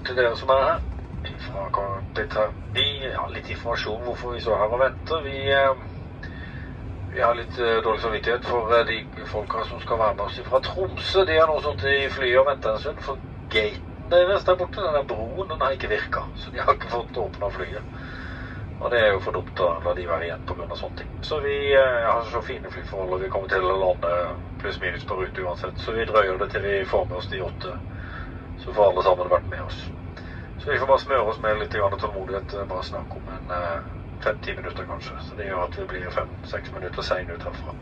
til dere som her. Fra cockpit her. Litt informasjon hvorfor vi så her og venter. Vi har litt dårlig samvittighet for de folka som skal være med oss fra Tromsø. De har nå sittet i flyet og ventet en stund, for gaten deres der borte, den der broen, den har ikke virket. Så de har ikke fått åpnet flyet. Og det er jo for dumt å la de være igjen på grunn av sånne ting. Så vi har så fine flyforhold, og vi kommer til å lande pluss minus på rute uansett. Så vi drøyer det til vi får med oss de 8. Så får alle sammen vært med oss. Så vi får bare smøre oss med litt tålmodighet, bare snakke om en 5-10 minutter kanskje. Så det gjør at vi blir 5-6 minutter sen ut herfra.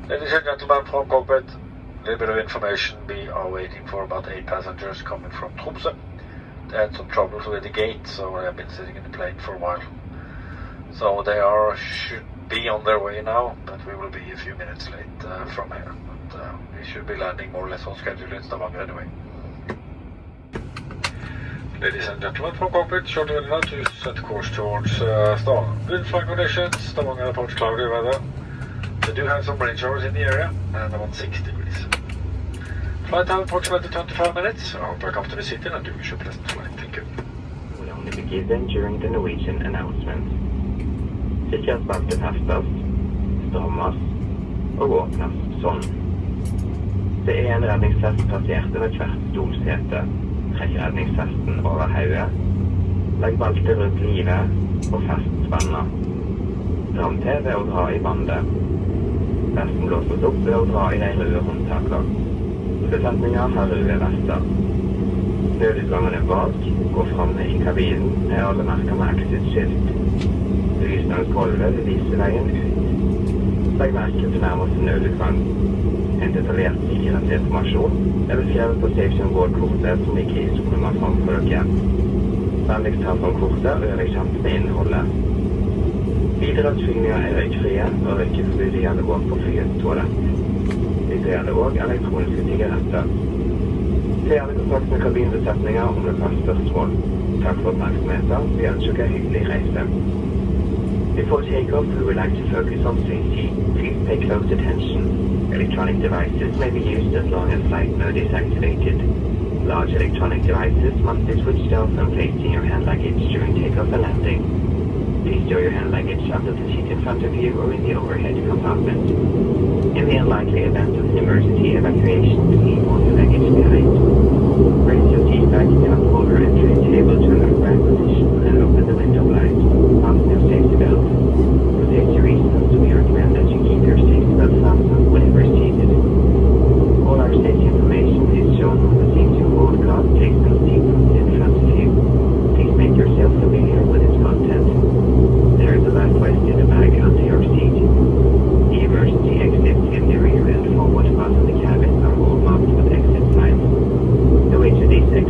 Ladies and gentlemen from cockpit, a little bit of information. We are waiting for about 8 passengers coming from Tromsø. They had some troubles with the gate, so they've been sitting in the plane for a while. So they should be on their way now, but we will be a few minutes late from here. But we should be landing more or less on schedule in Stavanger anyway. Ladies and gentlemen from cockpit, short window to set course towards Stavanger. Good flight conditions, Stavanger approach cloudy weather. They do have some rain showers in the area, and about 6 degrees. Flight time approximately 25 minutes. I hope you're comfortable sitting and do wish you a pleasant flight. Thank you. Will only be given during the Norwegian announcement. Sikkerhetsbeltet festes, strammes og åpnes sånn. Det er en redningsvest plassert under hvert stolsete. Trekk redningsvesten over hodet. Legg beltet rundt livet og fest spenna. Dram til ved å dra i bandet. Vesten blåses opp ved å dra i de røde håndtakene. Besetninger har røde vester. Nødutgangene bak går framme i kabinen er alle merker med exit-skilt. Lysene langs gulvet vil vise veien ut. Legg merke til nærmeste nødutgang. En detaljert sikkerhetsinformasjon er beskrevet på Station Board-kortet som ligger i sonummer framfor dere. Vennligst ta fram kortet og gjør deg kjent med innholdet. Bidragsflygninger er røykfrie, og røykeforbudet gjelder også på flyets toalett. Det gjelder også elektroniske sigaretter. Se gjerne kontakt med kabinbesetninger om det er spørsmål. Takk for oppmerksomheten. Vi ønsker dere hyggelig reise. Before takeoff, we would like to focus on safety. Please pay close attention. Electronic devices may be used as long as flight mode is activated. Large electronic devices must be switched off and placed in your hand luggage during takeoff and landing. Please store your hand luggage under the seat in front of you or in the overhead compartment. In the unlikely event of an emergency evacuation, leave all your luggage behind. Raise your seat back down over and tray table to an upright position and open the window blind. Fasten your safety belt. For safety reasons, we recommend that you keep your safety belt fastened whenever seated. All our safety information is shown on the safety board card placed on the seat in front of you. Please make yourself familiar with its content. There is a life vest in the bag under your seat. The emergency exits in the rear and forward part of the cabin are all marked with exit signs. The way to these exits